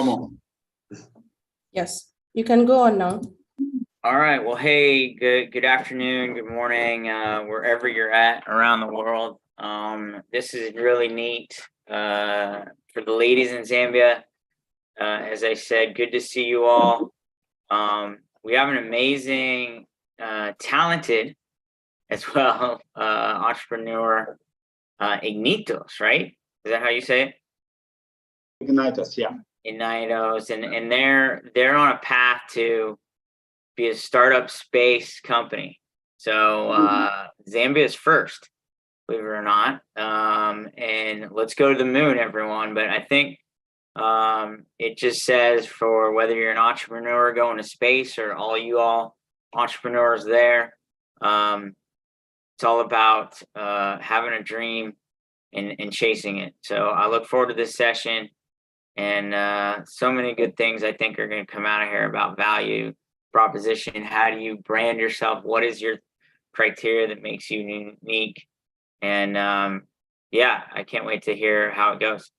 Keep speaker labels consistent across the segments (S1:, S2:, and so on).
S1: Amo.
S2: Yes, you can go on now.
S3: All right. Well, hey, good afternoon, good morning, wherever you're at around the world. This is really neat for the ladies in Zambia. As I said, good to see you all. We have an amazing, talented as well entrepreneur, Ignitos, right? Is that how you say it?
S1: Ignitos, yeah.
S3: Ignitos, and they're on a path to be a startup space company. So Zambia's first, believe it or not. And let's go to the moon, everyone. But I think it just says for whether you're an entrepreneur going to space or all you all entrepreneurs there, it's all about having a dream and chasing it. So I look forward to this session, and so many good things I think are going to come out of here about value proposition. How do you brand yourself? What is your criteria that makes you unique? And yeah, I can't wait to hear how it goes.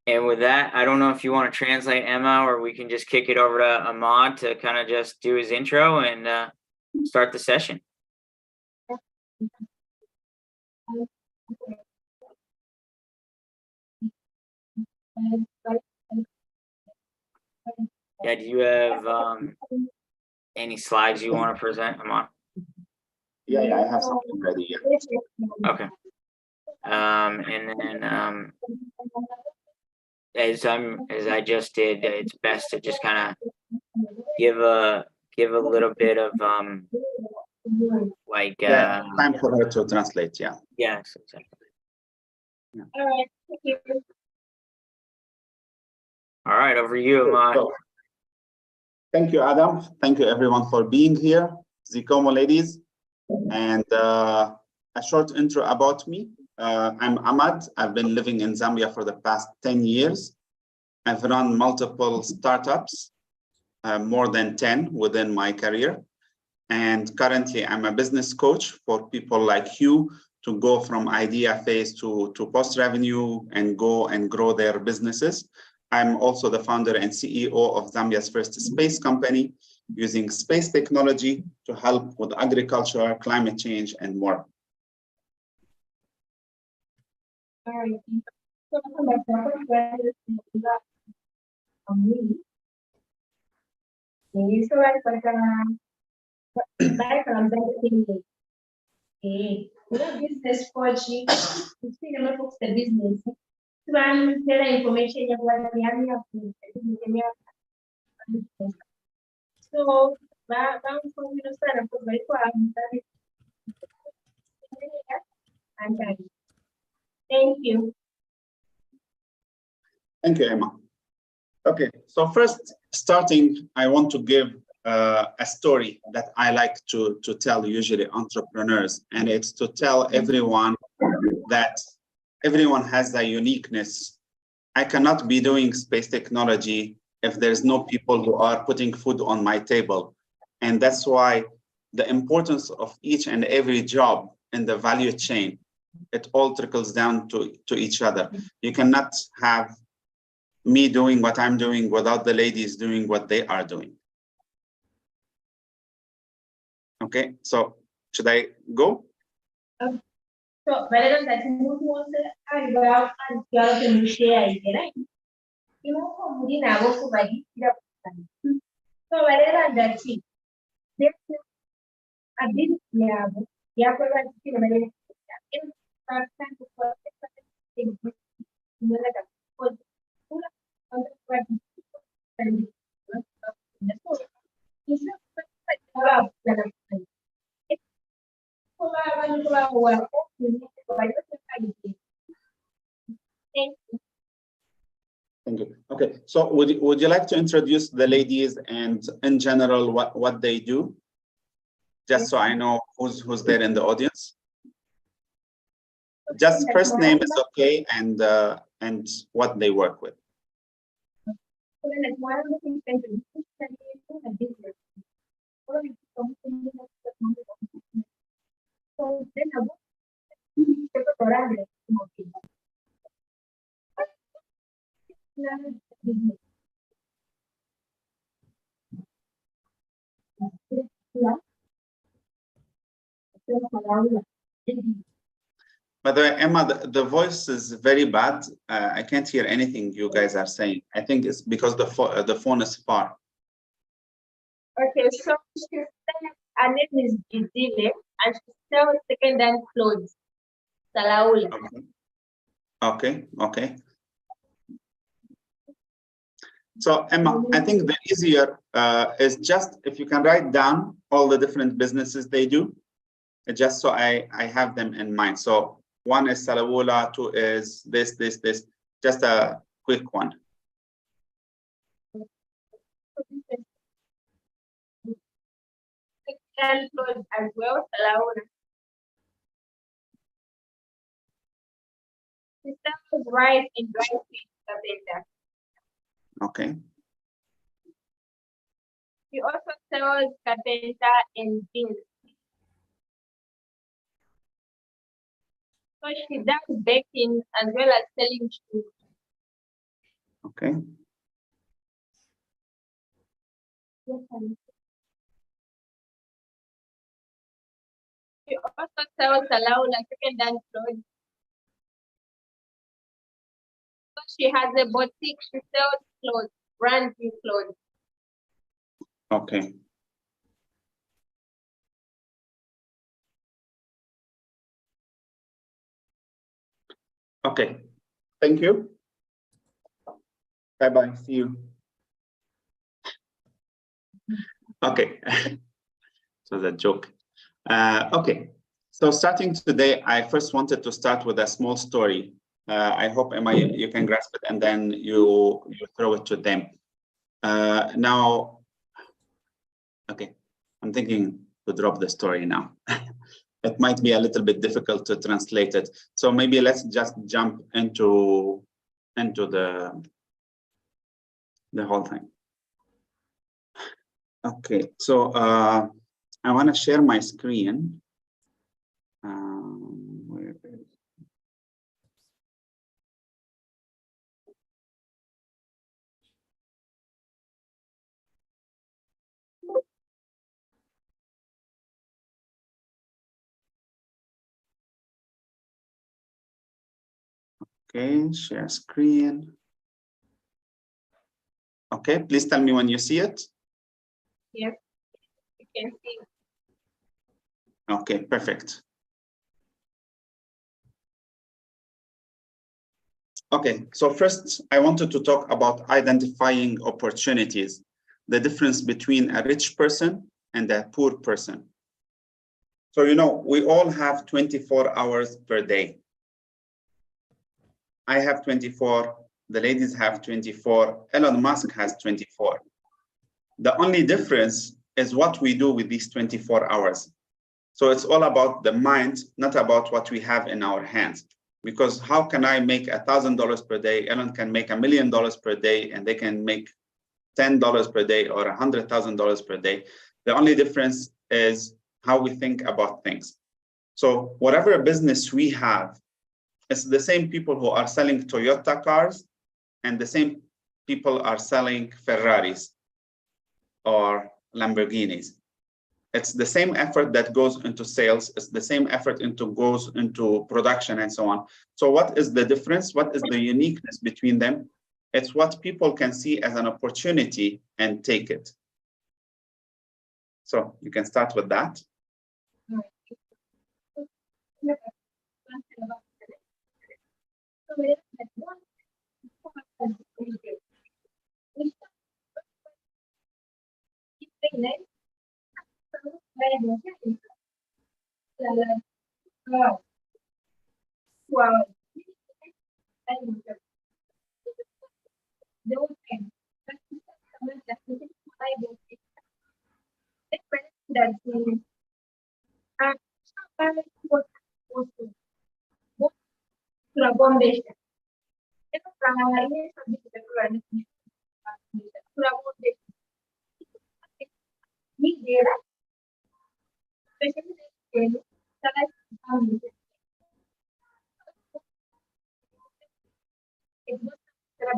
S3: And with that, I don't know if you want to translate, Emma, or we can just kick it over to Ahmad to kind of just do his intro and start the session. Yeah, do you have any slides you want to present, Ahmad?
S1: Yeah, I have something ready. Yeah.
S3: Okay. And then as I just did, it's best to just kind of give a little bit of like
S1: Yeah, time for her to translate. Yeah.
S3: yes, exactly.
S1: Yeah.
S4: All right, thank you.
S3: All right, over to you, Ahmad.
S1: So, thank you, Adam. Thank you, everyone, for being here. Zikomo, ladies. And a short intro about me. I'm Ahmad. I've been living in Zambia for the past 10 years. I've run multiple startups, more than 10 within my career. And currently, I'm a business coach for people like you to go from idea phase to post-revenue and go and grow their businesses. I'm also the founder and CEO of Zambia's first space company, using space technology to help with agriculture, climate change, and more.
S4: All right. So my first question is me. So I back from the business coach, you see the of the business. So I'm telling information about the area of the so I'm from the start of the I'm ready. Thank you.
S1: Thank you, Emma. Okay, so first, starting, I want to give a story that I like to tell usually entrepreneurs, and it's to tell everyone that everyone has a uniqueness. I cannot be doing space technology if there's no people who are putting food on my table. And that's why the importance of each and every job in the value chain, it all trickles down to each other. You cannot have me doing what I'm doing without the ladies doing what they are doing. Okay, so should I go?
S4: So rather than move on the eyebrow and the other share, right? You know, we didn't have to buy it. So rather than that, there's a bit, yeah, for like, you know, in time to put things in the letter. On the
S1: Thank you. Okay, so would you like to introduce the ladies and in general what they do? Just so I know who's there in the audience. Just first name is okay, and what they work with.
S4: restaurant de mobil.
S1: By the way, Emma, the voice is very bad. I can't hear anything you guys are saying. I think it's because the phone is far.
S4: Okay, so she said her name is Gidile and she sells second-hand clothes. Salaula.
S1: Okay, okay. So Emma, I think the easier is just if you can write down all the different businesses they do, just so I have them in mind. So one is Salawula, two is this, just a quick one.
S4: Second-hand clothes as well, Salaula. She sells rice and dry fish, Kabeta.
S1: Okay,
S4: She also sells Kabeta and beans. So she does baking as well as selling shoes.
S1: okay,
S4: She also sells Salaula second-hand clothes. So she has a boutique. She sells clothes, brand new clothes.
S1: okay. Okay, thank you. Bye-bye, see you. Okay, so the joke. Okay, so starting today, I first wanted to start with a small story. I hope, Emma, you can grasp it and then you throw it to them. Now, okay, I'm thinking to drop the story now. It might be a little bit difficult to translate it. So maybe let's just jump into the whole thing. Okay, so I want to share my screen. Where is it? Okay, share screen. Okay, please tell me when you see it.
S4: Yes, you can see.
S1: Okay, perfect. Okay, so first I wanted to talk about identifying opportunities, the difference between a rich person and a poor person. So, you know, we all have 24 hours per day. I have 24, the ladies have 24, Elon Musk has 24. The only difference is what we do with these 24 hours. So it's all about the mind, not about what we have in our hands. Because how can I make $1,000 per day? Elon can make $1 million per day, and they can make $10 per day or $100,000 per day. The only difference is how we think about things. So whatever business we have, it's the same people who are selling Toyota cars and the same people are selling Ferraris or Lamborghinis. It's the same effort that goes into sales. It's the same effort goes into production and so on. So what is the difference? What is the uniqueness between them? It's what people can see as an opportunity and take it. So you can start with that.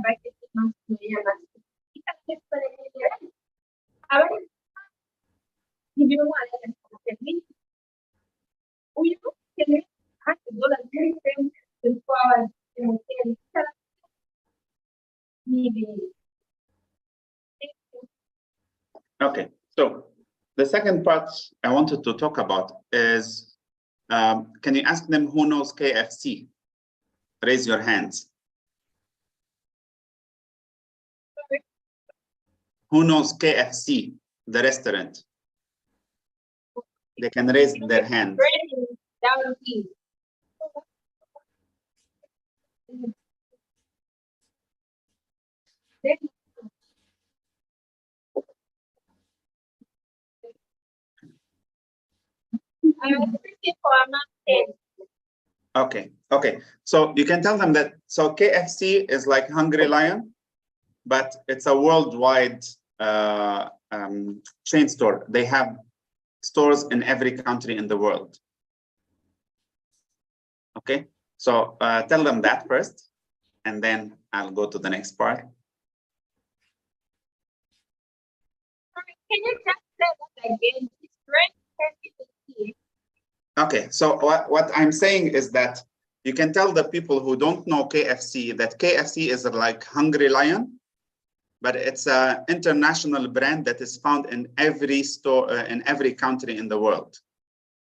S4: bucket must be a must. If you want to we can have to go and very same before maybe.
S1: Okay, so the second part I wanted to talk about is, can you ask them who knows KFC? Raise your hands. Who knows KFC, the restaurant? They can raise their hands.
S4: Down here.
S1: Okay, okay. So you can tell them that, so KFC is like Hungry Lion, but it's a worldwide chain store. They have stores in every country in the world. Okay, so tell them that first, and then I'll go to the next part.
S4: Can you just say that again? It's very.
S1: Okay, so what I'm saying is that you can tell the people who don't know KFC that KFC is like Hungry Lion, but it's an international brand that is found in every store, in every country in the world.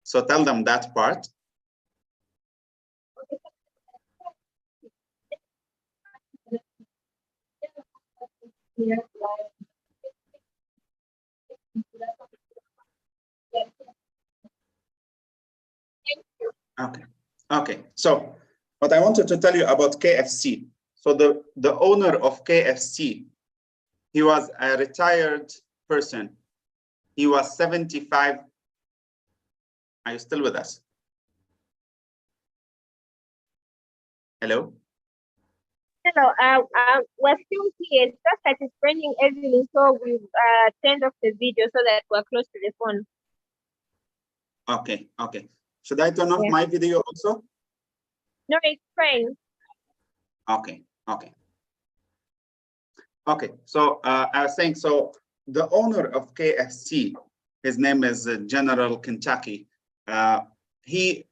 S1: So tell them that part. Okay, okay. So what I wanted to tell you about KFC. So the owner of KFC, he was a retired person. He was 75. Are you still with us? Hello?
S4: Hello, we're still here. It's just that it's raining heavily, so we've turned off the video so that we're close to the phone.
S1: Okay, okay. Should I turn off
S4: Yeah.
S1: my video also?
S4: No, it's fine.
S1: Okay, okay. Okay, so I was saying, so the owner of KFC, his name is General Kentucky. He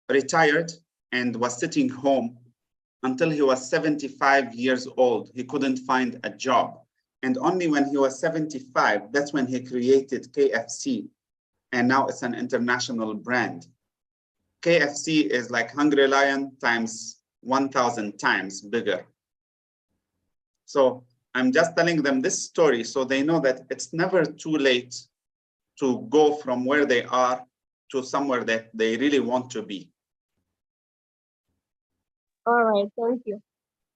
S1: retired and was sitting home until he was 75 years old. He couldn't find a job. And only when he was 75, that's when he created KFC. And now it's an international brand. KFC is like Hungry Lion times 1,000 times bigger. So I'm just telling them this story so they know that it's never too late to go from where they are to somewhere that they really want to be.
S4: All right, thank you.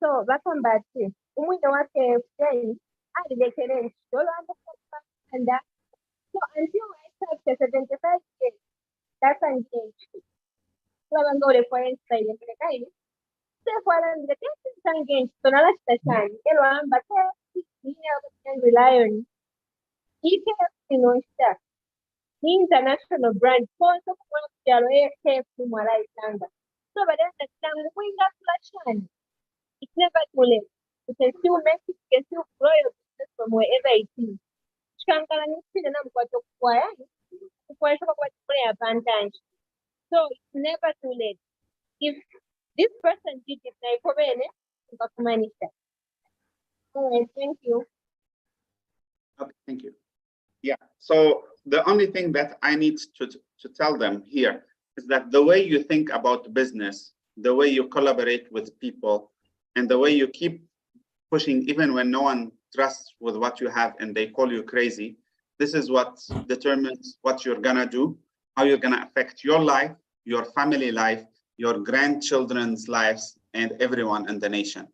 S4: So, back on back to we know what friends are the parents. So, until I touch 75 years, that's engaged. So, I'm going to point by the kind. So, for the test is engaged, so now that's the time. You know, but you can rely on stuff. The international brand, so so, but then the time we got flash it's never too late. You can still make it, you can still grow your business from wherever it is. Shankara ni sina na mkwato kwa advantage. So it's never too late. If this person did it, na ikobene, ukakumanisha. All right, thank you.
S1: Okay, thank you. Yeah, so the only thing that I need to tell them here is that the way you think about business, the way you collaborate with people, and the way you keep pushing even when no one trusts with what you have and they call you crazy, this is what determines what you're gonna do, how you're gonna affect your life, your family life, your grandchildren's lives, and everyone in the nation.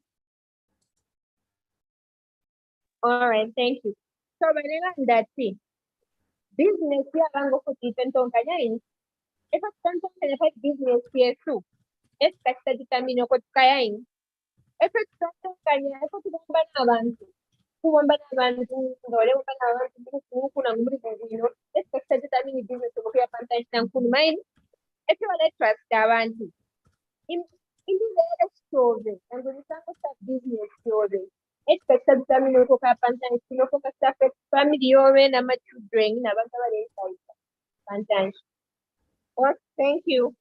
S4: All right, thank you. So when that thing, business here rango ko titentong kanya in. If it's tentong kanya business here too, it's expected determine ko kaya in. If it's tentong kanya, if it's kumba na abantu, ngole kumba na abantu, kuna ngumri you know, it's expected determine business ko kaya pantai nang kumain. If you want to trust abantu, in the story, and when you start business story, Expected family ko kapantan sino ko kasapet family ore na ma children na banta wale pantan. Oh, thank you.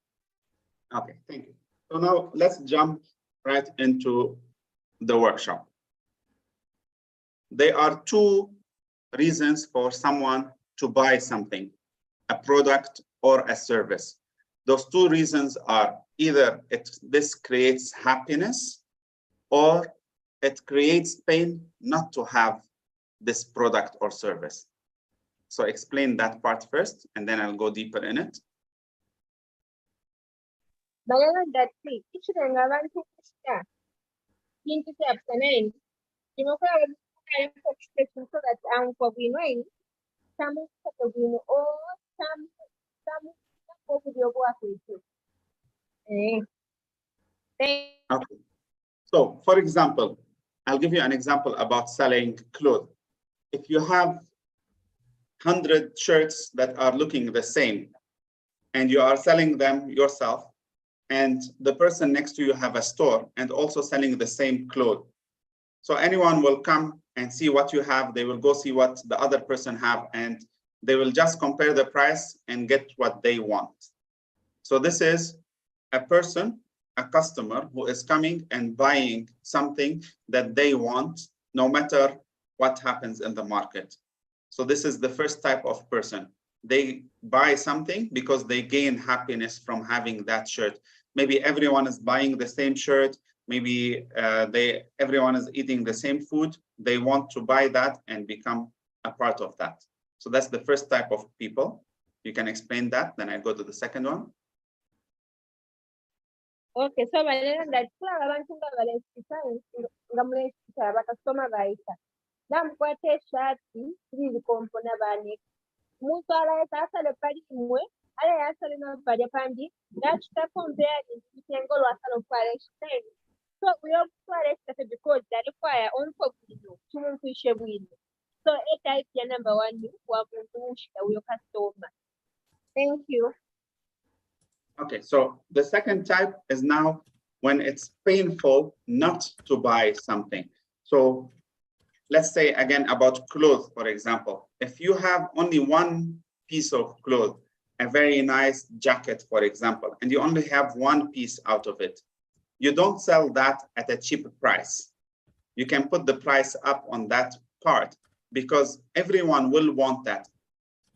S1: Okay, thank you. So now let's jump right into the workshop. There are two reasons for someone to buy something, a product or a service. Those two reasons are either this creates happiness or it creates pain not to have this product or service. So explain that part first, and then I'll go deeper in it.
S4: Balala dati ichirenga abantu kusta. Kintu kya psanen. Kimoko ya expectation so that for winning some for win or some for your work.
S1: Okay. So for example, I'll give you an example about selling clothes. If you have 100 shirts that are looking the same and you are selling them yourself, and the person next to you have a store and also selling the same clothes. So anyone will come and see what you have. They will go see what the other person have, and they will just compare the price and get what they want. So this is a person, a customer who is coming and buying something that they want, no matter what happens in the market. So this is the first type of person. They buy something because they gain happiness from having that shirt. Maybe everyone is buying the same shirt. Maybe everyone is eating the same food. They want to buy that and become a part of that. So that's the first type of people. You can explain that. Then I go to the second one.
S4: Okay, so that abantu nga balesisa nga mulesisa bakasoma baita namukwata eshati ziri kompona bane umuntu alaesa asale pali imwe ala yasale nopalya pandi ngachitakombea nitengo lwasala opala eshiteni so uyokutwala eshitate because require onko bwino kimuntu ishe bwino so type ya number 1 wa muntu ushika uyo customer. Thank you.
S1: Okay, so the second type is now when it's painful not to buy something. So let's say again about clothes, for example. If you have only one piece of clothes, a very nice jacket, for example, and you only have one piece out of it, you don't sell that at a cheap price. You can put the price up on that part because everyone will want that.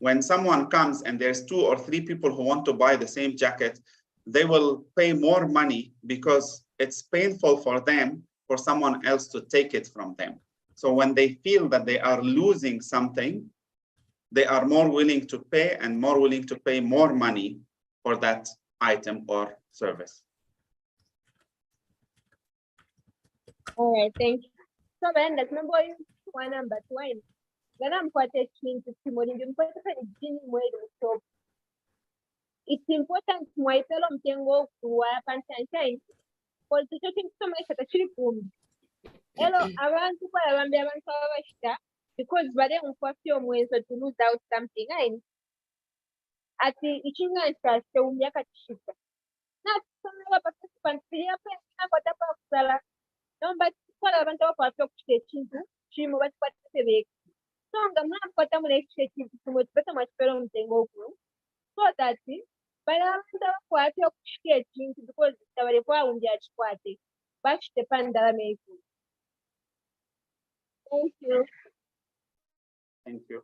S1: When someone comes and there's 2 or 3 people who want to buy the same jacket, they will pay more money because it's painful for them for someone else to take it from them. So when they feel that they are losing something, they are more willing to pay and more willing to pay more money for that item or service.
S4: All right, thank you. So then let's remember one number 20. Then I'm quite a keen to it's important to my fellow Mtengo to Pantan for the talking so much at a chili boom. Hello, around to around the because Bade Unfafio ways to lose out something. At the itching and trust the Umiaka shipper. Not some other participants, the upper no, but what I want to talk to she moved what the so I'm not put them to much better much better than go so that's it. But I'm quite sketching because the very found judge party. Bash the panda make. Thank you.
S1: Thank you.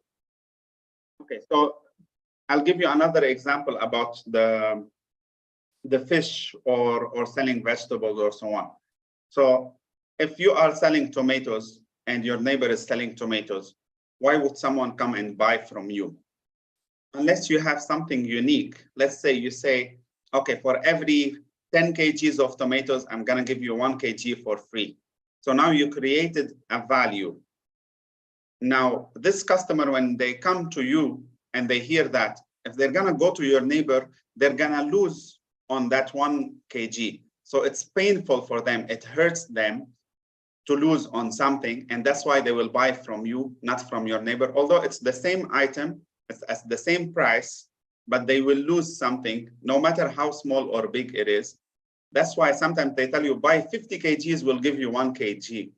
S1: Okay, so I'll give you another example about the fish or selling vegetables or so on. So if you are selling tomatoes and your neighbor is selling tomatoes, why would someone come and buy from you? Unless you have something unique. Let's say you say, okay, for every 10 kgs of tomatoes, I'm gonna give you 1 kg for free. So now you created a value. Now, this customer, when they come to you and they hear that, if they're gonna go to your neighbor, they're gonna lose on that 1 kg. So it's painful for them, it hurts them to lose on something, and that's why they will buy from you, not from your neighbor. Although it's the same item, it's at the same price, but they will lose something, no matter how small or big it is. That's why sometimes they tell you, buy 50 kgs, we'll give you 1 kg.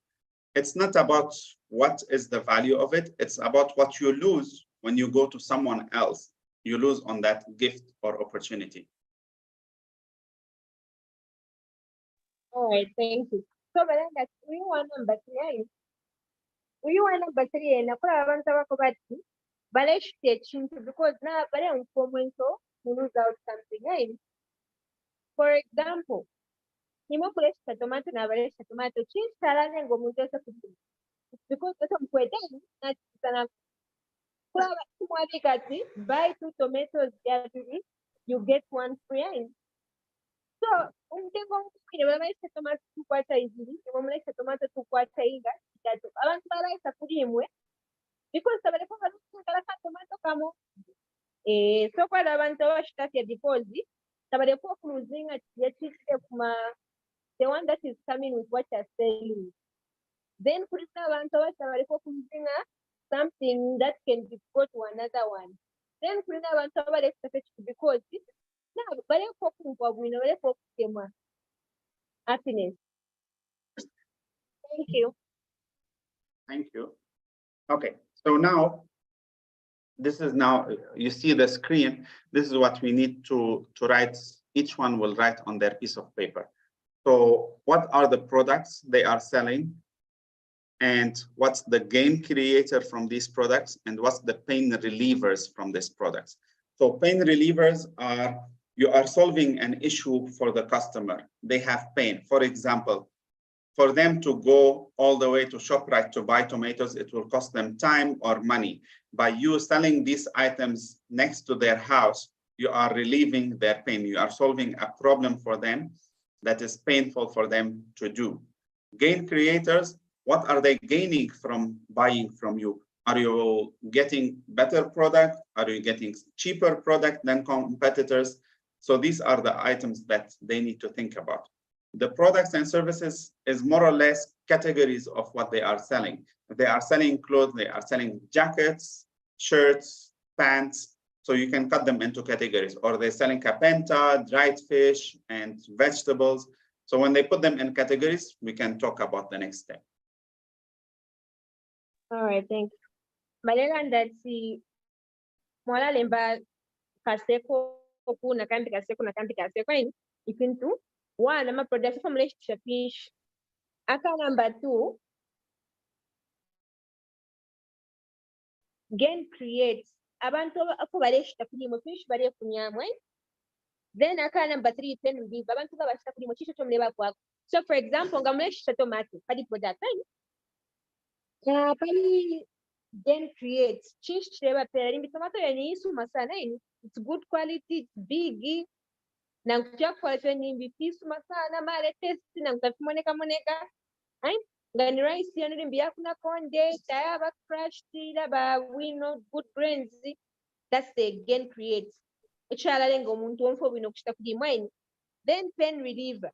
S1: it's not about what is the value of it. It's about what you lose when you go to someone else. You lose on that gift or opportunity.
S4: All right, thank you. So, Balanga, we want number 3. We want number 3, and Nakura Bantawakobati, Balesh Techinto, because now Balan Komento lose out something. Right? For example, Himokulesh tomato na Balesh tomato, cheese salad and Gomutosa because the some quetan, not sana. Buy 2 tomatoes, you get 1 free. So, umtengo mwingine bamaisha tomato tukwata izili, bamaisha tomato tukwata inga, kitatu. Abantu balaisa kulimwe, because tabaleko balukala ka tomato kamo. So kwa abantu abashitake deposit, tabaleko cruising at yetite kuma the one that is coming with what you're selling. Then kurita abantu tabaleko cruising something that can be brought to another one. Then kurita abantu tabaleko because now, happiness. Thank you.
S1: Thank you. Okay, so now, this is now, you see the screen. This is what we need to write. Each one will write on their piece of paper. So what are the products they are selling? And what's the gain creator from these products? And what's the pain relievers from these products? So pain relievers are, you are solving an issue for the customer. They have pain. For example, for them to go all the way to ShopRite to buy tomatoes, it will cost them time or money. By you selling these items next to their house, you are relieving their pain. You are solving a problem for them that is painful for them to do. Gain creators, what are they gaining from buying from you? Are you getting better product? Are you getting cheaper product than competitors? So these are the items that they need to think about. The products and services is more or less categories of what they are selling. If they are selling clothes, they are selling jackets, shirts, pants. So you can cut them into categories. Or they're selling kapenta, dried fish, and vegetables. So when they put them in categories, we can talk about the next step.
S4: All right, thanks. Malela ndati mwala lemba kaseko kuna kambi kaseko in ikintu one ama product from relationship fish aka number 2 gain create abantu ako baleshita kulimo fish bale kunyamwe then aka number 3 pen be abantu babashita kulimo chisho chomleba kwako. So for example ngamleshita tomato padi product pali then create change flavor pairing tomato yani isuma sana it's good quality, it's big na kutia quality ni bifisuma sana male test na kutafimoneka ai ngani rice yani mbia kuna konde tayaba crushed laba we know good grains. That's the again create echala lengo muntu onfo bino kushita kudi mwine. Then pain reliever,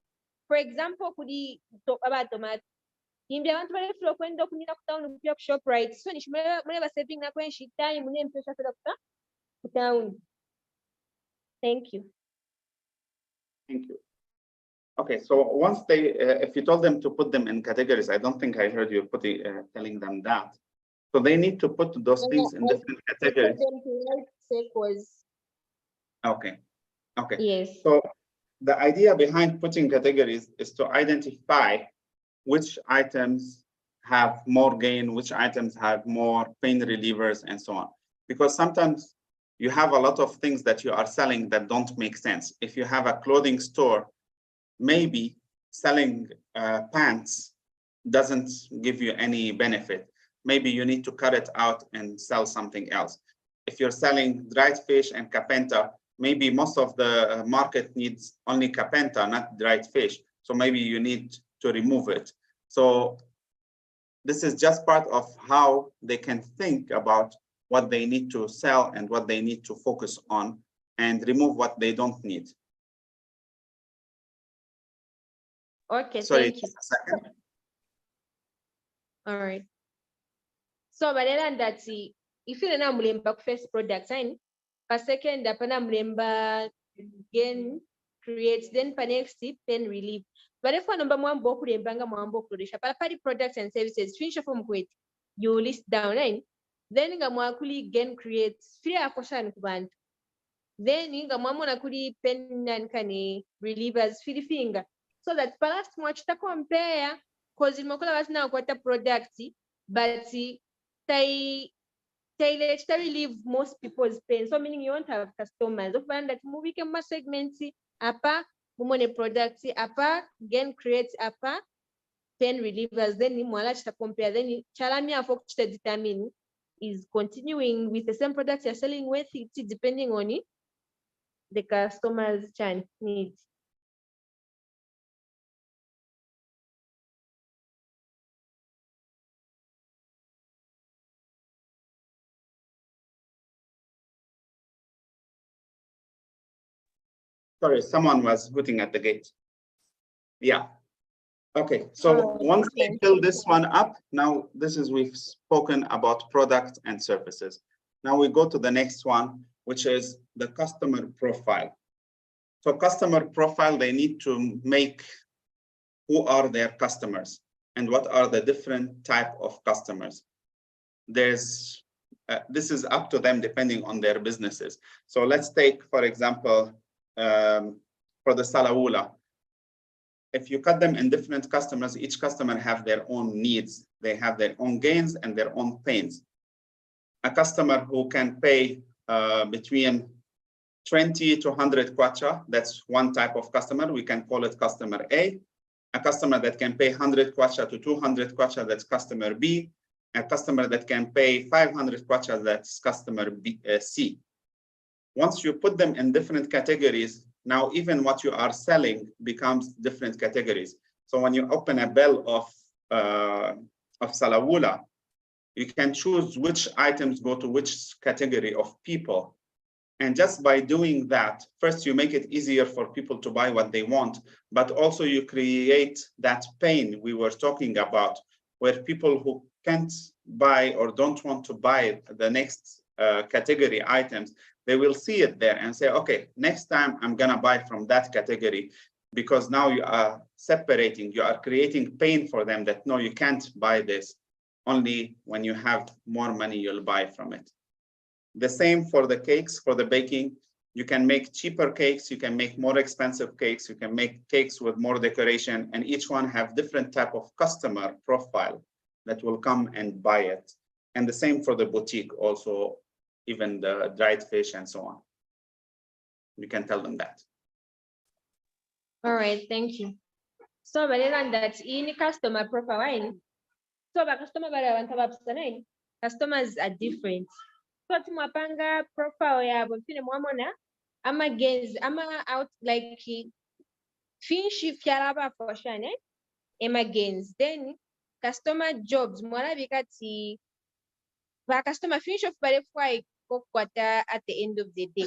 S4: for example kudi about tomato Imbia abantu balefula okwenda okunyira ku town kupya ku ShopRite. So mule ba saving na kwenshi time mune mpesa fela ku town. Thank you.
S1: Thank you. Okay, so once they, if you told them to put them in categories, I don't think I heard you telling them that. So they need to put those things in different categories. Okay, okay.
S4: Yes.
S1: So the idea behind putting categories is to identify which items have more gain, which items have more pain relievers, and so on. Because sometimes you have a lot of things that you are selling that don't make sense. If you have a clothing store, maybe selling pants doesn't give you any benefit. Maybe you need to cut it out and sell something else. If you're selling dried fish and kapenta, maybe most of the market needs only kapenta, not dried fish. So maybe you need to remove it. So this is just part of how they can think about what they need to sell and what they need to focus on and remove what they don't need.
S4: Okay,
S1: sorry,
S4: thank you.
S1: just a second.
S4: All right. So badala ndati ifile na mulemba ku first product sign pa second apana mulemba gain create, then pa next pen relief. But if one number one book banga mambo kurisha, party products and services, finish from quit, you list down line. Then gamwakuli gain creates free akoshan kubantu. Then gamwamona kuli pen and kani relievers free finger. So that perhaps much to compare, cause in Mokola was now quite a product, but they relieve most people's pain. So meaning you won't have customers. So find that movie can segments apa mumone products apa gain creates apa pain relievers. Then mwala chita compare. Then chalamia folk chita determine is continuing with the same products you're selling with it depending on it, the customer's needs.
S1: Sorry, someone was hooting at the gate. Yeah. Okay, so once they fill this one up, now we've spoken about product and services. Now we go to the next one, which is the customer profile. So customer profile, they need to make who are their customers and what are the different type of customers. This is up to them depending on their businesses. So let's take, for example, for the Salawula, if you cut them in different customers, each customer have their own needs. They have their own gains and their own pains. A customer who can pay between 20 to 100 kwacha, that's one type of customer. We can call it customer A. A customer that can pay 100 kwacha to 200 kwacha, that's customer B. A customer that can pay 500 kwacha, that's customer C. Once you put them in different categories, now even what you are selling becomes different categories. So when you open a bell of Salawula, you can choose which items go to which category of people. And just by doing that, first you make it easier for people to buy what they want, but also you create that pain we were talking about, where people who can't buy or don't want to buy the next category items, they will see it there and say, okay, next time I'm gonna buy from that category, because now you are separating, you are creating pain for them that no, you can't buy this. Only when you have more money, you'll buy from it. The same for the cakes, for the baking. You can make cheaper cakes, you can make more expensive cakes, you can make cakes with more decoration, and each one have different type of customer profile that will come and buy it. And the same for the boutique also, even the dried fish and so on. You can tell them that.
S4: All right, thank you. So rather that in customer profile, so the customer customers are different. So tumapanga profile ya bofine mwamona ama gains ama out like fish fyaraba for shane ema gains, then customer jobs mwala bikati ba customer finish of barefwai kokwata at the end of the day.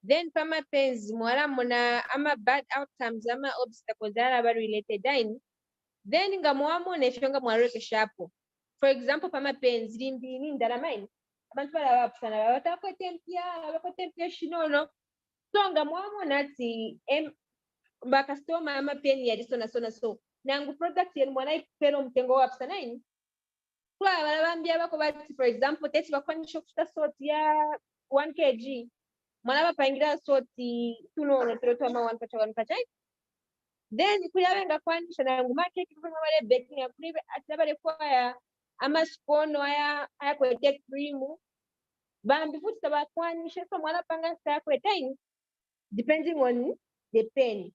S4: Then pama pens mwala mona ama bad outcomes ama obstacles that are related in. Then nga mwamona ifyonga mwareke shapo. For example, pama pens limbi ni ndaramine. Abantu barabapusana babatempia shinono. So nga mwamona ati ba customer ama pen ya disona so nangu product yen mwana ipero mtengo wapusana ini. Kwa barabambia bako bati, for example, teti bakwanisha kushita soti ya 1 kg. Mwana bapangira soti tunono tuloto ama 1 pacha. Then kuyawenga kwanisha nangu market kwa wale baking ya kuribe atabale kwa ya ama spono haya kwete cream. Bambi futi tabakwanisha so mwana panga sa kwete depending on the penny.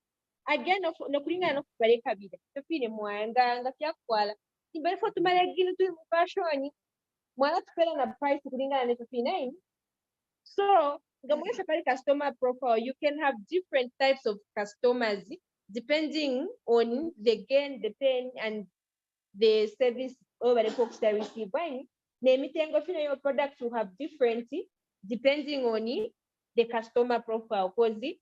S4: Again, no kulinga no kubaleka bida. Tofine mwanga ngafya kwala. But for tomorrow, again, to fashion, mwana tupela na price kulingana na tofine. So, gamwesha pale customer profile, you can have different types of customers depending on the gain, the pain, and the service over the folks that receive. Nemitengo fina your products will have different depending on the customer profile. Because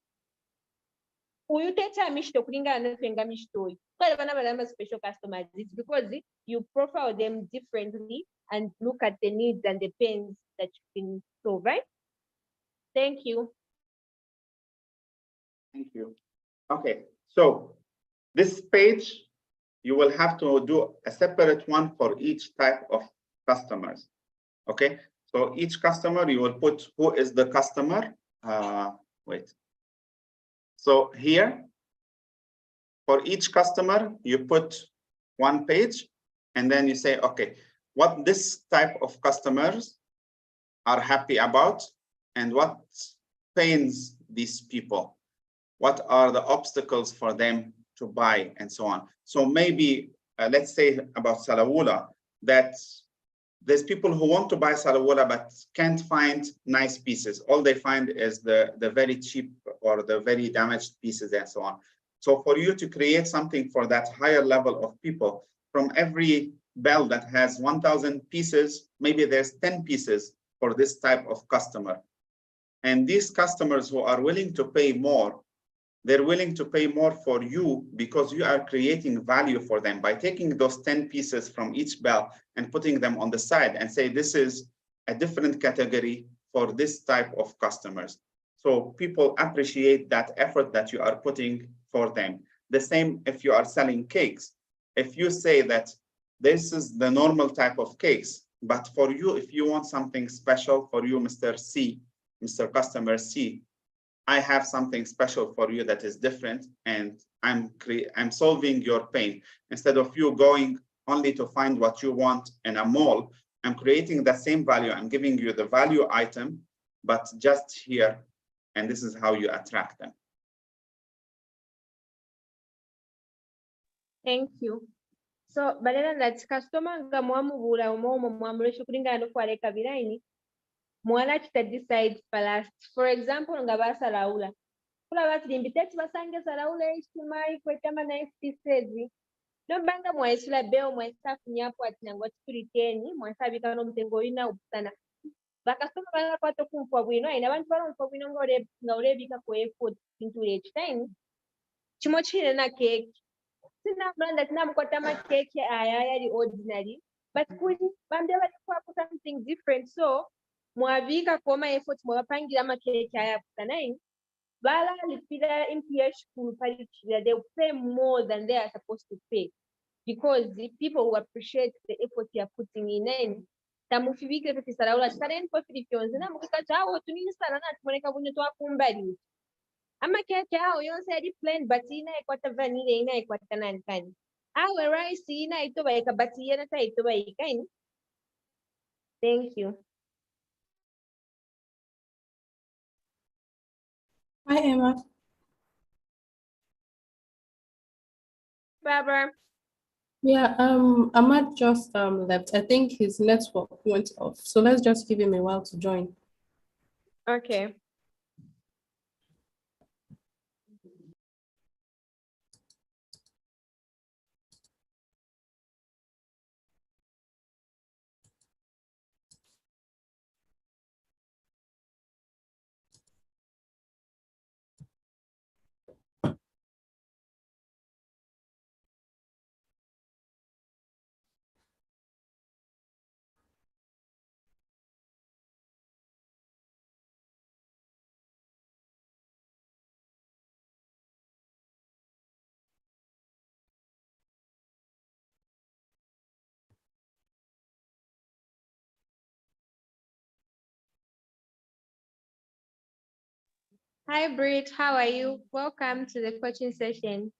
S4: uyuteta mishito kulingana na fenga mishito. Kwa bana special customers, it's because you profile them differently and look at the needs and the pains that you can solve, right? Thank you.
S1: Thank you. Okay, so this page, you will have to do a separate one for each type of customers. Okay, so each customer, you will put who is the customer. Wait. So here, for each customer, you put one page, and then you say, okay, what this type of customers are happy about, and what pains these people, what are the obstacles for them to buy, and so on. So maybe let's say about Salawula, that there's people who want to buy Salawula but can't find nice pieces. All they find is the very cheap or the very damaged pieces and so on. So for you to create something for that higher level of people, from every bell that has 1,000 pieces, maybe there's 10 pieces for this type of customer. And these customers who are willing to pay more, they're willing to pay more for you because you are creating value for them by taking those 10 pieces from each bell and putting them on the side and say, this is a different category for this type of customers. So people appreciate that effort that you are putting for them. The same if you are selling cakes. If you say that this is the normal type of cakes, but for you, if you want something special for you, Mr. C, Mr. Customer C, I have something special for you that is different, and I'm solving your pain. Instead of you going only to find what you want in a mall, I'm creating the same value. I'm giving you the value item, but just here, and this is how you attract them.
S4: Thank you. So badala that customer nga mwamubula omo mwamulesha kulingana nokwaleka bilaini mwala kita decide first. For example nga basalawula kula batilimbiteti basange salawula ekitumai kwetama nice pieces nobanga mwaisula beo mwaisa kunyapo atinangwa tikuliteni mwasabika n'omutengo olina obusana bakasoma balala kwata kumpa bwino aina abantu balompa bwino nga olebika ku effort into each time kimo kiri na cake Sinamulanda tinamukwata makeke aya yali ordinary but kuli bambye bali kwaku something different so mwabika kuoma effort mwabapangira makeke aya kusanayi balalipira MPH kulipalichira they pay more than they are supposed to pay because the people who appreciate the effort you are putting in tamufibike petisalaula chikadeni pofilipyonze namukikacha awo tunisana natumoleka bunyo twakumbali amakeke awo yonse yali plain but inaekwata vanilla inaekwata nankani awe rice inaitobaika but yena taitobaika ini. Thank you.
S2: Hi, Emma.
S4: Barbara.
S2: Yeah, Ahmad just left. I think his network went off. So let's just give him a while to join.
S4: Okay. Hi, Brit. How are you? Welcome to the coaching session.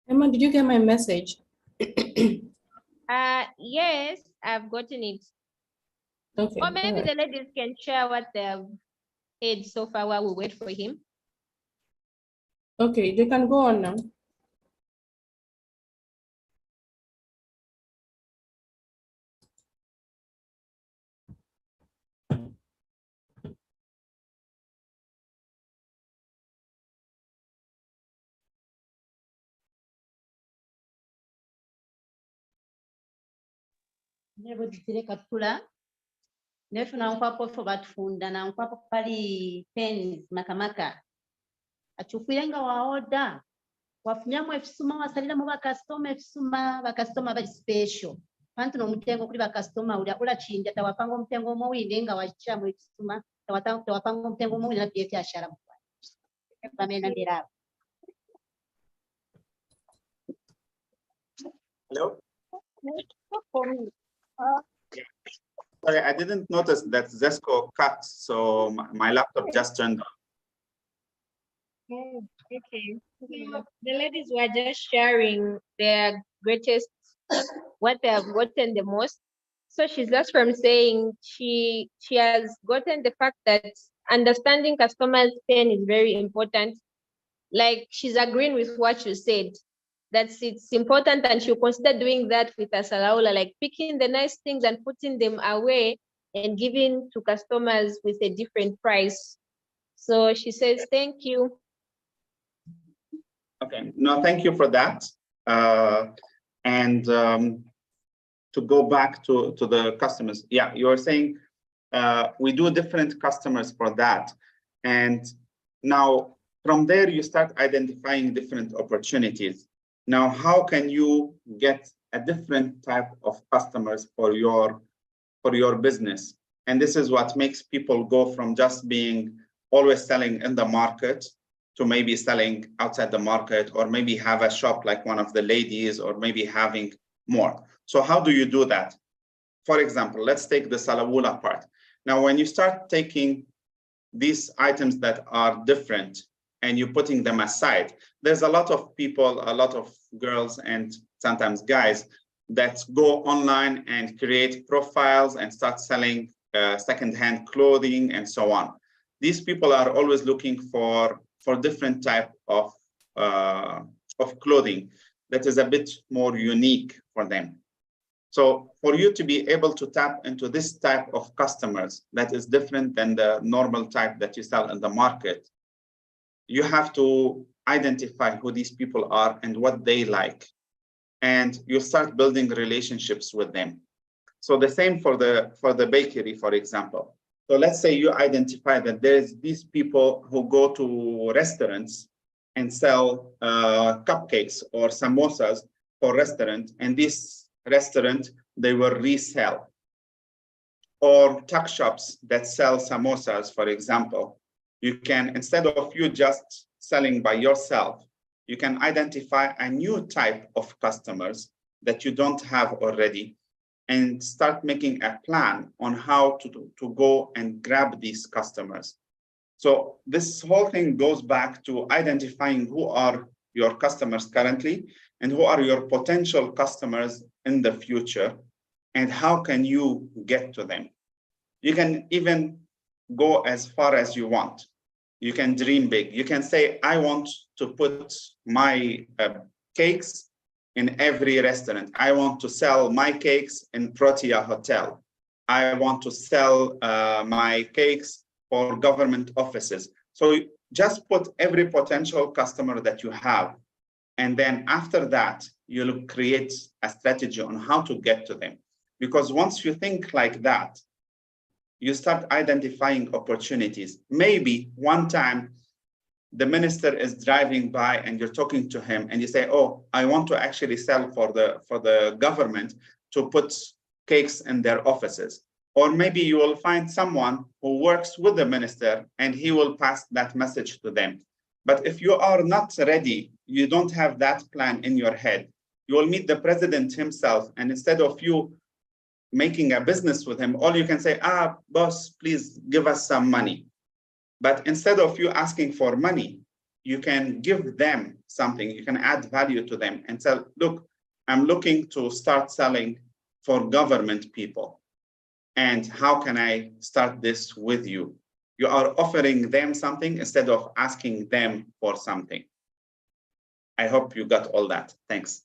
S2: Emma, did you get my message?
S4: Yes, I've gotten it.
S2: Okay.
S4: Or maybe
S2: alright.
S4: the ladies can share what they've heard so far while we wait for him.
S2: Okay, you can go on now.
S5: Nebo ditireka tula. Nefu na nkwapo fo batufunda na nkwapo pali pens makamaka. Achukuyenga waoda. Wafunyamu efisuma wasalira mu bakastoma efisuma bakastoma bali special. Pantu no mutengo kuli bakastoma ula chinja tawapanga mutengo omowinde nga wachichamu efisuma tawapanga mutengo omowinde na pia ashara mu. Bamena ndera.
S1: Hello? Sorry, I didn't notice that Zesco cut, so my laptop just turned on.
S4: Okay. So the ladies were just sharing their greatest, what they have gotten the most. So she's just from saying she has gotten the fact that understanding customers' pain is very important. Like she's agreeing with what you said. It's important, and she'll consider doing that with Asalaula, like picking the nice things and putting them away and giving to customers with a different price. So she says, thank you.
S1: Okay, no, thank you for that. To go back to the customers, yeah, you're saying we do different customers for that. And now from there, you start identifying different opportunities. Now, how can you get a different type of customers for your business? And this is what makes people go from just being always selling in the market to maybe selling outside the market, or maybe have a shop like one of the ladies, or maybe having more. So how do you do that? For example, let's take the Salawula part. Now, when you start taking these items that are different and you're putting them aside, there's a lot of people, a lot of girls and sometimes guys that go online and create profiles and start selling secondhand clothing and so on. These people are always looking for different type of clothing that is a bit more unique for them. So for you to be able to tap into this type of customers that is different than the normal type that you sell in the market, you have to identify who these people are and what they like. And you start building relationships with them. So the same for the bakery, for example. So let's say you identify that there's these people who go to restaurants and sell cupcakes or samosas for restaurant, and this restaurant, they will resell. Or tuck shops that sell samosas, for example. You can, instead of you just selling by yourself, you can identify a new type of customers that you don't have already, and start making a plan on how to go and grab these customers. So this whole thing goes back to identifying who are your customers currently and who are your potential customers in the future, and how can you get to them. You can even go as far as you want. You can dream big. You can say, I want to put my cakes in every restaurant. I want to sell my cakes in Protea Hotel. I want to sell my cakes for government offices. So just put every potential customer that you have. And then after that, you'll create a strategy on how to get to them. Because once you think like that, you start identifying opportunities. Maybe one time the minister is driving by and you're talking to him and you say, oh, I want to actually sell for the government to put cakes in their offices. Or maybe you will find someone who works with the minister and he will pass that message to them. But if you are not ready, you don't have that plan in your head, you will meet the president himself, and instead of you making a business with him, all you can say, boss, please give us some money. But instead of you asking for money, you can give them something, you can add value to them and say, look, I'm looking to start selling for government people. And how can I start this with you? You are offering them something instead of asking them for something. I hope you got all that. Thanks.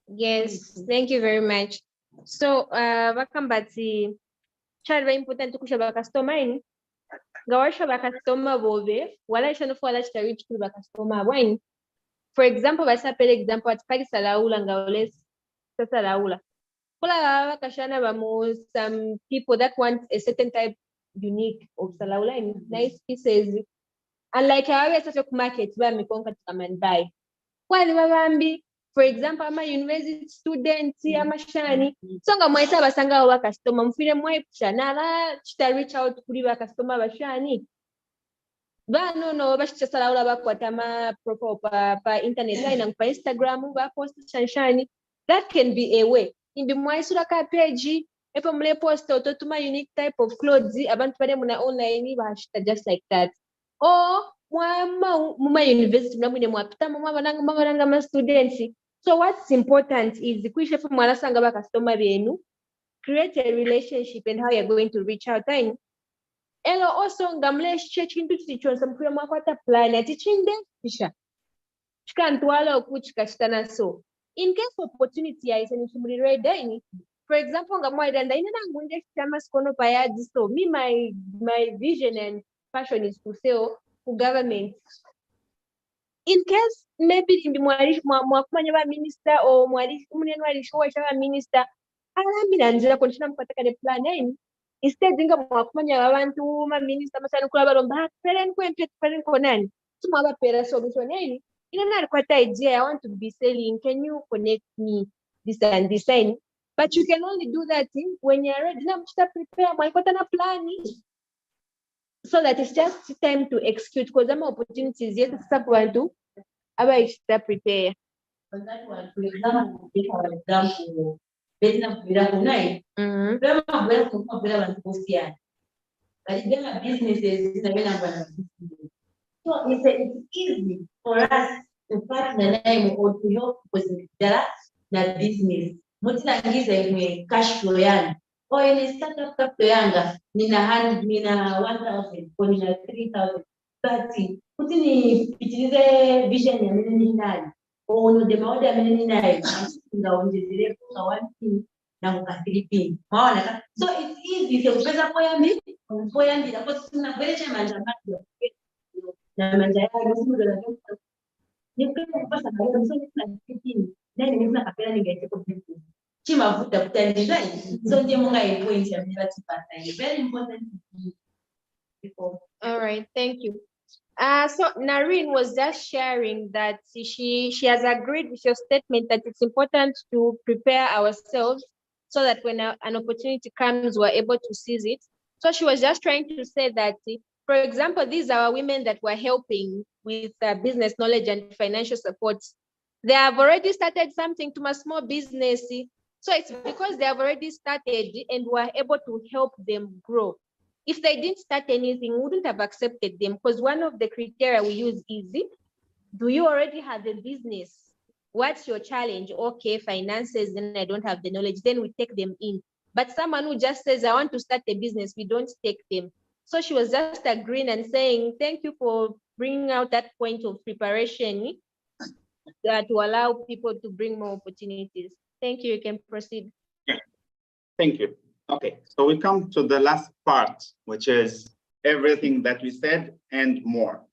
S6: Yes, thank you very much. So, bakambati chali ba important kusha ba customer ini ngawasha ba customer bove wala ishano fwala chitari chikuru ba customer wine. For example, basa pele example at kali salaula ngawles salaula. Kula bakashana ba mo some people that want a certain type unique of salaula in nice pieces. Unlike how we start to market where me come and buy. Kwali babambi. For example, I'm a university student, I'm a shani. So nga mwaisa basanga wa customer, mfile mwaipusha, nala chita reach out kuri wa customer bashani. Ba no, bashita sala ula ba kwa tama profile pa internet line and pa Instagram, ba post shanshani. That can be a way. Imbi mwaisura ka page, epo mle post ototuma unique type of clothes, abantu pade muna online, bashita just like that. Or, muma university, muna mwapita, muma ma students. So what's important is the question from Malasanga customer benu, create a relationship and how you're going to reach out. And also ngamle church into teaching some program kwata plan teaching them fisha. Chikantwala okuchika chitana so. In case opportunity ya iseni chumulire deni, for example ngamwa idanda ina ngunde chama skono payadi so me my vision and passion is to sell to government. In case maybe in the mwakumanya ba minister or mwalishi umunene walishowa shaba minister alambira njira konchina mkwataka de plan 9 instead nga mwakumanya abantu ma minister masana kula balomba parent kwempe parent konani tumwa ba pera solution 9 ina na kwata idea I want to be selling, can you connect me this and this and but you can only do that when you're ready na mchita prepare mwakwata na plan so that it's just time to execute because some opportunities yet start want to about prepare.
S5: On that one, for example, take our example, Vietnam Kunai, Burma Burma Posian. But there are businesses in the so it's easy for us to partner or to help with that business. Mutina giza cash flow yani. Or in startup capital yanga, nina 1,000 or nina 3,000. But kutini pitilize vision ya mimi nani o no de maoda mimi nani ngaonjezele kwa wanti na ukafilipi maana so it's easy to pesa kwa mimi na kwa tuna kuelecha manja na manja ya msimu ndio ni kwa pesa kwa msimu na kitini nani mimi nakapenda ningeje kwa vitu chima vuta kutandika so ndiye munga point ya mimi latipata very important people.
S6: All right, thank you. So Nareen was just sharing that she has agreed with your statement that it's important to prepare ourselves so that when an opportunity comes, we're able to seize it. So she was just trying to say that, for example, these are women that were helping with business knowledge and financial support. They have already started something to a small business. So it's because they have already started and we're able to help them grow. If they didn't start anything, we wouldn't have accepted them because one of the criteria we use is, do you already have a business? What's your challenge? Okay, finances, then I don't have the knowledge, then we take them in. But someone who just says, I want to start a business, we don't take them. So she was just agreeing and saying, thank you for bringing out that point of preparation to allow people to bring more opportunities. Thank you, you can proceed.
S1: Yeah. Thank you. Okay, so we come to the last part, which is everything that we said and more.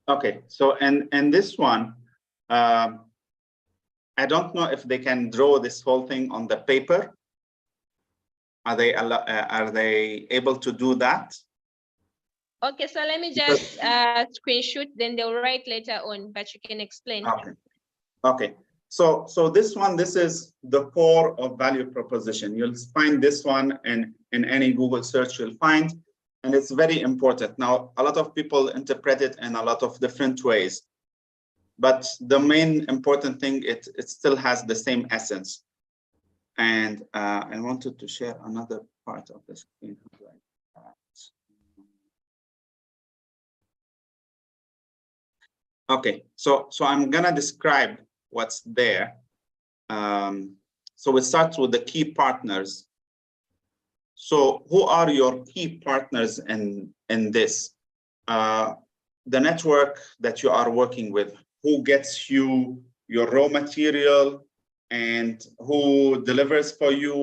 S1: Okay, so and this one, I don't know if they can draw this whole thing on the paper. Are they able to do that?
S6: Okay, so let me just screenshot, then they'll write later on, but you can explain.
S1: Okay. Okay. So this one, this is the core of value proposition. You'll find this one in any Google search you'll find, and it's very important. Now, a lot of people interpret it in a lot of different ways, but the main important thing, it still has the same essence. And I wanted to share another part of the screen. Okay, so I'm gonna describe what's there. So we start with the key partners. So who are your key partners in this? The network that you are working with, who gets you your raw material, and who delivers for you,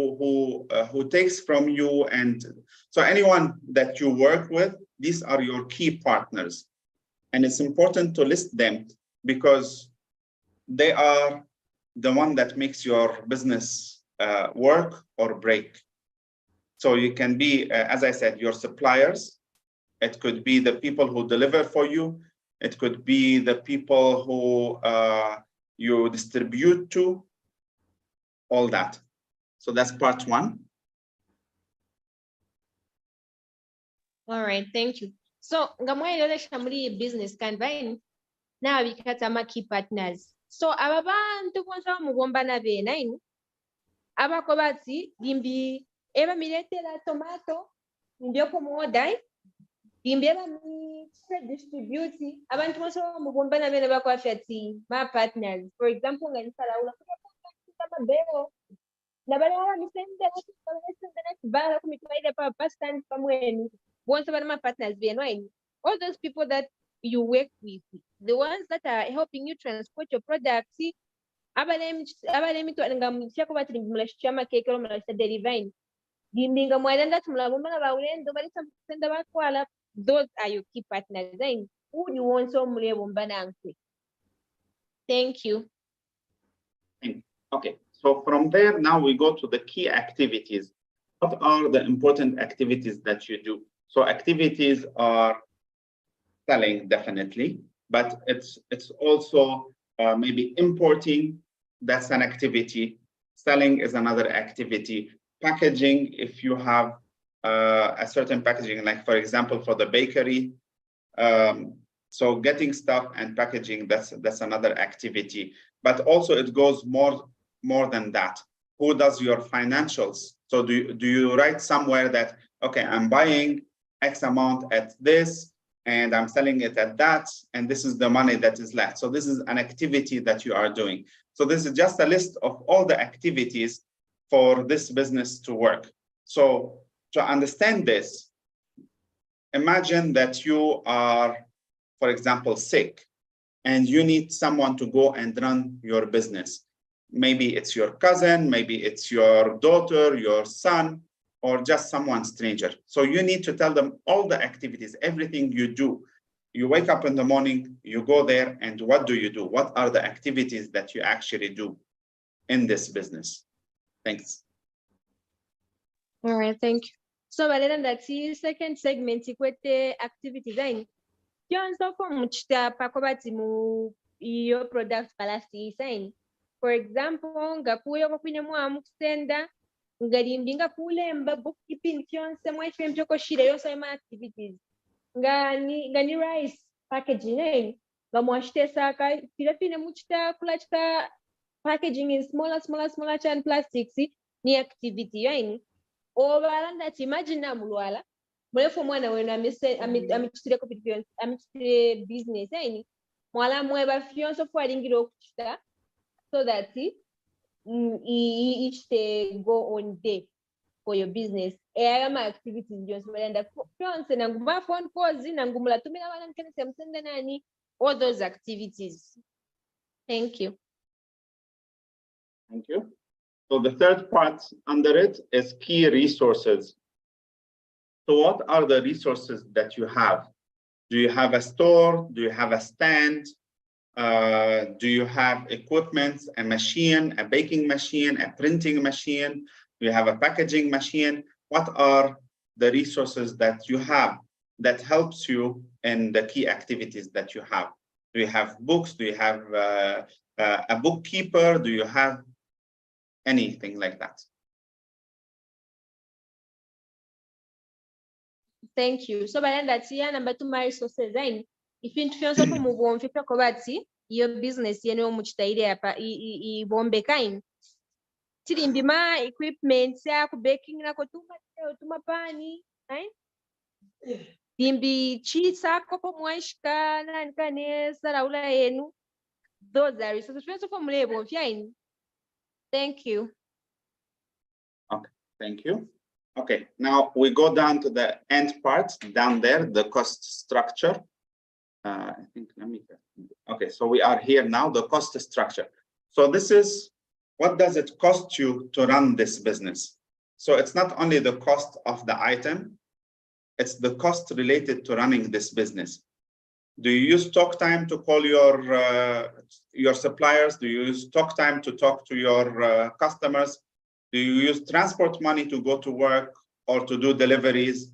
S1: who takes from you, and so anyone that you work with, these are your key partners. And it's important to list them because they are the one that makes your business work or break. So you can be, as I said, your suppliers. It could be the people who deliver for you. It could be the people who you distribute to, all that. So that's part one.
S6: All right, thank you. So ngamwelelesha muri business campaign na bikatama key partners. So aba bantu bonsa mugombana be nine abako bati bimbi eba miletera tomato ndyoko modai bimbi eba mi distribute abantu bonsa mugombana be bako afati my partners. For example nganisala ula kama beo na bale wala misende watu kama misende bala kumitumaida pa stand pamweni. Once my partners be annoying. All those people that you work with, the ones that are helping you transport your products, those are your key partners. Who you want so thank you.
S1: Okay, so from there now we go to the key activities. What are the important activities that you do? So activities are selling, definitely, but it's also maybe importing, that's an activity. Selling is another activity. Packaging, if you have a certain packaging, like for example, for the bakery. So getting stuff and packaging, that's another activity. But also it goes more than that. Who does your financials? So do you write somewhere that, okay, I'm buying X amount at this, and I'm selling it at that, and this is the money that is left. So this is an activity that you are doing. So this is just a list of all the activities for this business to work. So to understand this, imagine that you are, for example, sick, and you need someone to go and run your business. Maybe it's your cousin, maybe it's your daughter, your son, or just someone stranger. So you need to tell them all the activities, everything you do. You wake up in the morning, you go there, and what do you do? What are the activities that you actually do in this business? Thanks.
S6: All right, thank you. So rather that second segment, ikwete activity design. Kionso ko muchita pakobati mu iyo product balasi design. For example, ngakuyo ko kwine mwa mukusenda ngalimbinga kulemba bookkeeping kyonse mwaife mbyoko shire yose ma activities ngani rice packaging ngamwashite saka filafine muchita kulachita packaging in smaller chan plastics ni activity yani obalanda imagine mulwala mrefu mwana wena amichitire ko amichitire business yani mwala mweba fyonso fwaringiro okuchita so that each day go on day for your business. My activities just phone calls all those activities. Thank you.
S1: Thank you. So the third part under it is key resources. So what are the resources that you have? Do you have a store? Do you have a stand? Do you have equipment, a machine, a baking machine, a printing machine? Do you have a packaging machine? What are the resources that you have that helps you in the key activities that you have? Do you have books? Do you have a bookkeeper? Do you have anything like that?
S6: Thank you. So by that here number 2 my resources design. If you feel move on fipya kobati your business yene omuchitaire apa ibombe kain tirimbima equipment ya ku baking nako tuma pani right Dimbi chisa kopo mwashka na kanesa laula yenu. Those are resources. Thank you.
S1: Okay, thank you. Okay, now we go down to the end part down there, the cost structure. I think, okay, so we are here now, the cost structure. So this is, what does it cost you to run this business? So it's not only the cost of the item, it's the cost related to running this business. Do you use talk time to call your suppliers? Do you use talk time to talk to your customers? Do you use transport money to go to work or to do deliveries?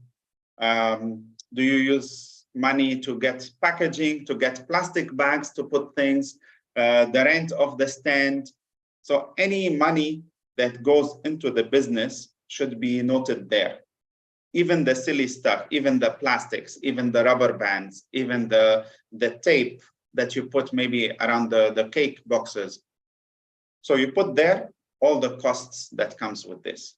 S1: Do you use money to get packaging, to get plastic bags to put things, the rent of the stand? So any money that goes into the business should be noted there. Even the silly stuff, even the plastics, even the rubber bands, even the tape that you put maybe around the cake boxes. So you put there all the costs that comes with this.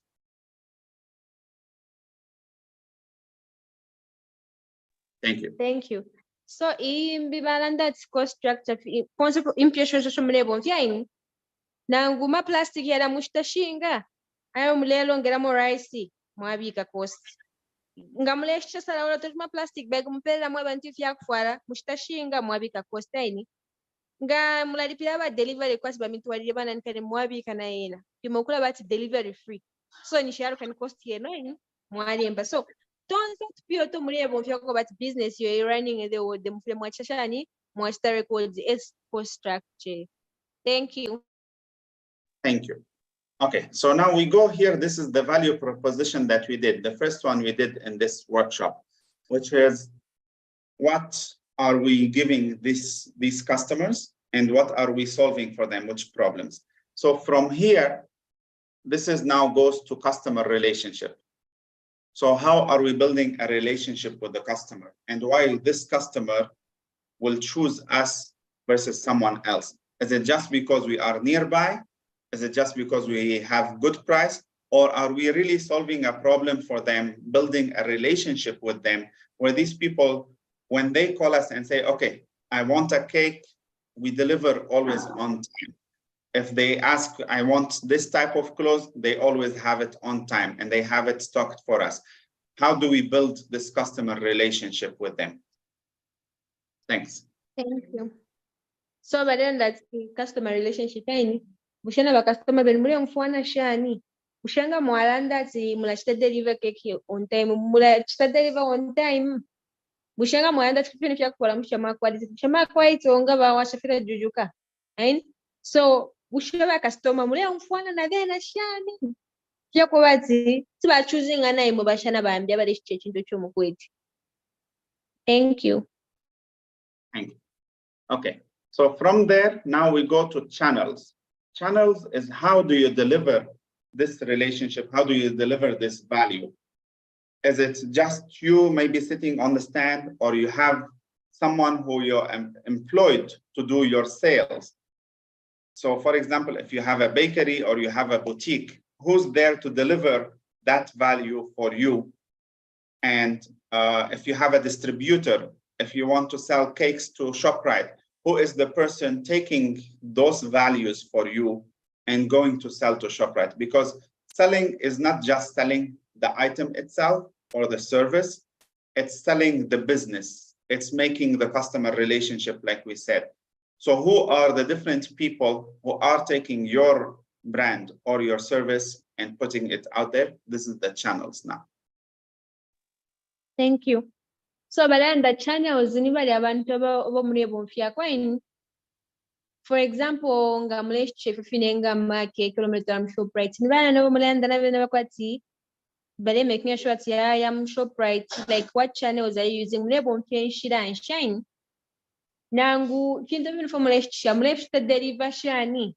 S1: Thank you.
S6: Thank you. So in Bibalanda's cost structure, concept impression social media Nanguma plastic yada mustashinga. Ayo mlelo ngera mo rice mwabika cost. Ngamulesha sala wala tujuma plastic bag mpela mwa bantu fya kufara mustashinga mwabika cost aini. Nga mulalipira ba delivery kwasi ba mitwalire bana nkane mwabika na yena. Kimokula bati delivery free. So ni sharu kan cost yeno ini mwalimba. So don't that pure to mulebo fya ko bati business you running the mfule mwachashani mwasta records is cost structure. Thank you.
S1: Thank you. Okay, so now we go here. This is the value proposition that we did. The first one we did in this workshop, which is what are we giving these customers and what are we solving for them, which problems. So from here, this is now goes to customer relationship. So how are we building a relationship with the customer and why this customer will choose us versus someone else? Is it just because we are nearby? Is it just because we have good price, or are we really solving a problem for them, building a relationship with them, where these people, when they call us and say, okay, I want a cake, we deliver always on time. If they ask, I want this type of clothes, they always have it on time and they have it stocked for us. How do we build this customer relationship with them? Thanks.
S6: Thank you. So, but then that's the customer relationship. Bushana ba customer ben mule mfwana shani. Bushanga mwalanda ti mulachita deliver cake on time. Mulachita deliver on time. Bushanga mwalanda tikipini fya kukola mshama kwaliti. Mshama kwaliti onga ba washafira jujuka. Ain? So, bushaba customer mule mfwana na dena shani. Fya kwati tiba choosing ana imo bashana ba ambia ba deshe chinto chomo kweti. Thank you.
S1: Thank you. Okay. So from there, now we go to channels. Channels is how do you deliver this relationship? How do you deliver this value? Is it just you maybe sitting on the stand, or you have someone who you're employed to do your sales? So for example, if you have a bakery or you have a boutique, who's there to deliver that value for you? And if you have a distributor, if you want to sell cakes to ShopRite, who is the person taking those values for you and going to sell to ShopRite? Because selling is not just selling the item itself or the service, it's selling the business. It's making the customer relationship, like we said. So who are the different people who are taking your brand or your service and putting it out there? This is the channels now.
S6: Thank you. So, but then the channels anybody abantu abomulebo mfya kwini. For example, ngamule chef finenga make kilometer am ShopRite. Nibana nabo mulenda na bena bakwati. But making sure that I am ShopRite, like what channels are you using? Mulebo mfya shida and shine. Nangu kinto bino for mule shita deliver shani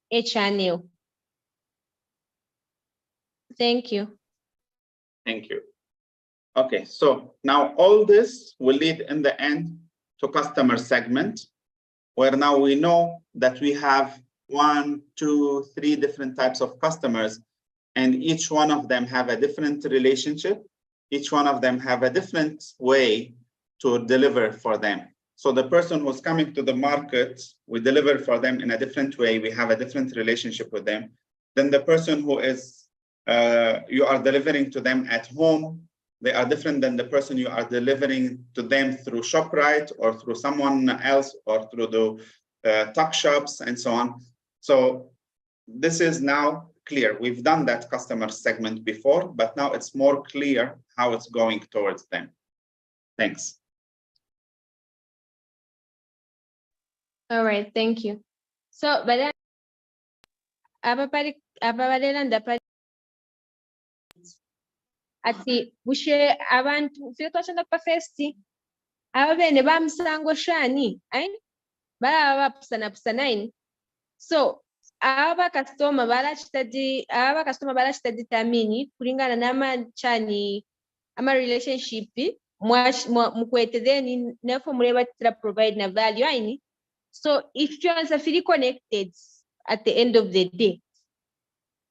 S6: a channel. Thank you.
S1: Thank you. Okay, so now all this will lead in the end to customer segment, where now we know that we have 1, 2, 3 different types of customers, and each one of them have a different relationship each one of them have a different way to deliver for them. So the person who's coming to the market, we deliver for them in a different way. We have a different relationship with them. Then the person who is, you are delivering to them at home, they are different than the person you are delivering to them through ShopRite or through someone else or through the tuck shops and so on. So this is now clear. We've done that customer segment before, but now it's more clear how it's going towards them. Thanks.
S6: All right, thank you. So, but ati bushe abantu fika twachanda pa festi aba bene bamusango shani balaba bapusana so aba customer balachitadetermine kulingana n'amachani ama relationship mukwete then nefo mureba tira provide na value so if you are feel connected at the end of the day.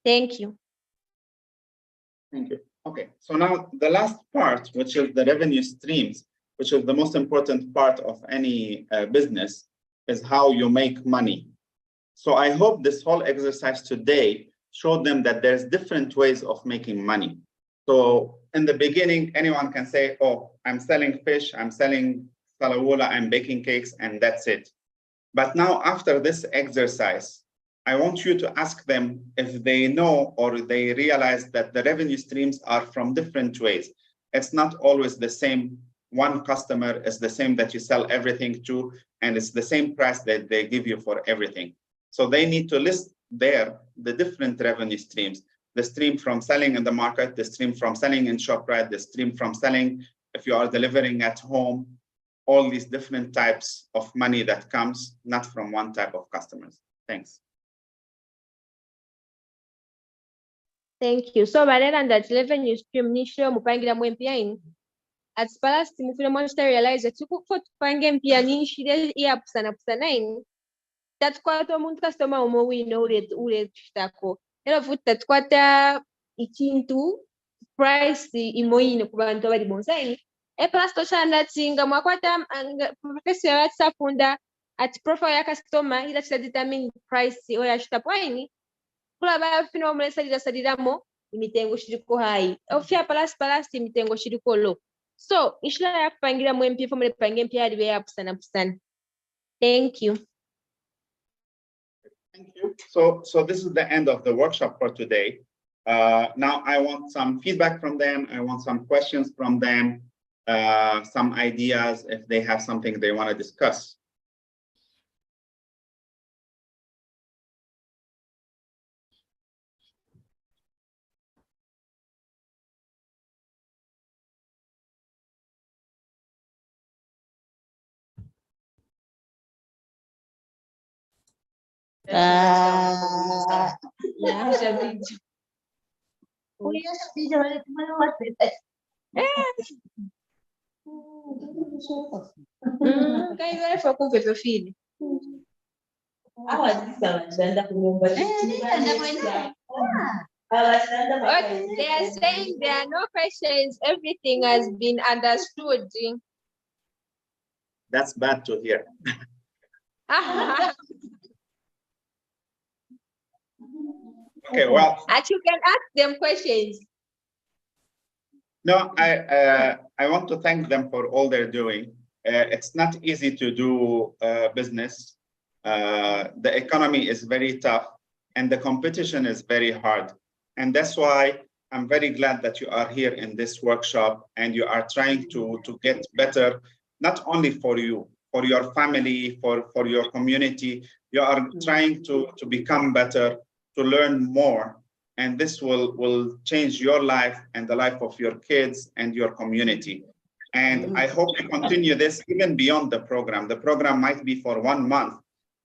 S6: Thank you.
S1: Thank you. Okay, so now the last part, which is the revenue streams, which is the most important part of any business, is how you make money. So I hope this whole exercise today showed them that there's different ways of making money. So in the beginning, anyone can say, oh, I'm selling fish, I'm selling salawula, I'm baking cakes, and that's it. But now after this exercise, I want you to ask them if they know or they realize that the revenue streams are from different ways. It's not always the same. One customer is the same that you sell everything to, and it's the same price that they give you for everything. So they need to list there the different revenue streams, the stream from selling in the market, the stream from selling in ShopRite, the stream from selling if you are delivering at home, all these different types of money that comes not from one type of customers. Thanks.
S6: Thank you. So balera that revenue stream nisho mupangira mwempia at palace mufile monster realize that you could pange mpia nishire ya pusana that kwata umuntu customer umowino ule chitako ero futa kwata ikintu price imoyino kubantu bali bonsaini plus toshanda tinga mwakwata professor ya safunda at profile ya customer ila determine price oya chitapoini kula ba fino mlesa sadidamo imitengo shiriko hai ofia palas imitengo shiriko low. So ishla ya kupangira mwempi fomule pange mpia aliwe ya pusana. Thank you.
S1: Thank you. So this is the end of the workshop for today. Now I want some feedback from them. I want some questions from them, some ideas if they have something they want to discuss.
S6: They are saying there are no questions, everything has been understood.
S1: That's bad to hear. Okay, well.
S6: And you can ask them questions.
S1: No, I want to thank them for all they're doing. It's not easy to do business. The economy is very tough and the competition is very hard. And that's why I'm very glad that you are here in this workshop and you are trying to get better, not only for you, for your family, for your community. You are trying to become better, to learn more. And this will change your life and the life of your kids and your community. And I hope you continue this even beyond the program. The program might be for 1 month,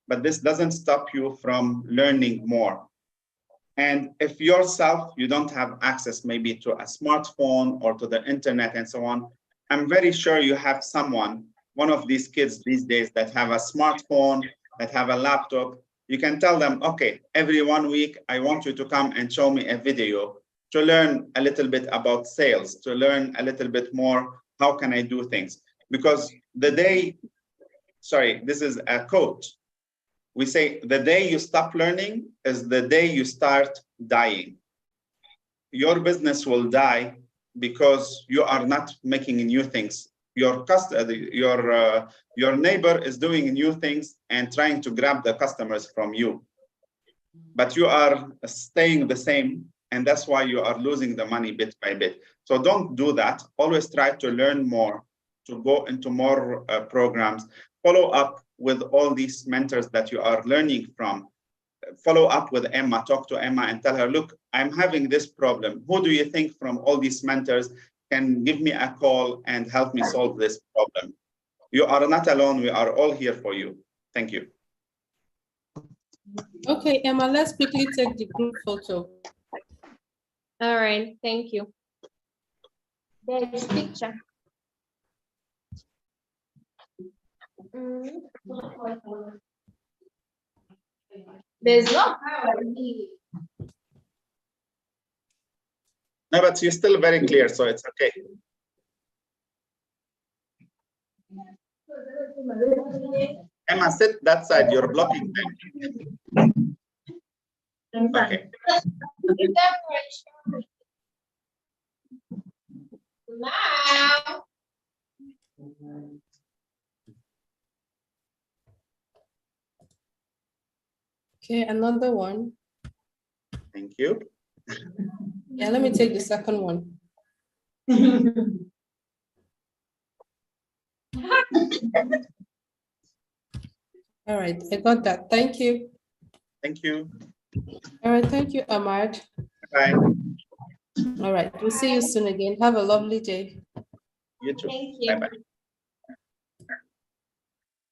S1: but this doesn't stop you from learning more. And if yourself, you don't have access maybe to a smartphone or to the internet and so on, I'm very sure you have someone, one of these kids these days that have a smartphone, that have a laptop. You can tell them, okay, every 1 week, I want you to come and show me a video to learn a little bit about sales, to learn a little bit more, how can I do things? Because this is a quote. We say the day you stop learning is the day you start dying. Your business will die because you are not making new things. Your neighbor is doing new things and trying to grab the customers from you, but you are staying the same, and that's why you are losing the money bit by bit. So don't do that. Always try to learn more, to go into more programs. Follow up with all these mentors that you are learning from. Follow up with Emma, talk to Emma and tell her, look, I'm having this problem. Who do you think from all these mentors can give me a call and help me solve this problem? You are not alone. We are all here for you. Thank you.
S2: Okay, Emma, let's quickly take the group photo.
S6: All right, thank you. There's picture. There's no power.
S1: No, but you're still very clear, so it's okay. Emma, sit that side. You're blocking them. Okay.
S4: Wow.
S2: Okay, another one.
S1: Thank you.
S2: Yeah, let me take the second one. All right, I got that. Thank you.
S1: Thank you.
S2: All right, thank you, Ahmad.
S1: Bye.
S2: All right, we'll see you soon again. Have a lovely day.
S1: You too.
S6: Thank you.
S1: Bye-bye.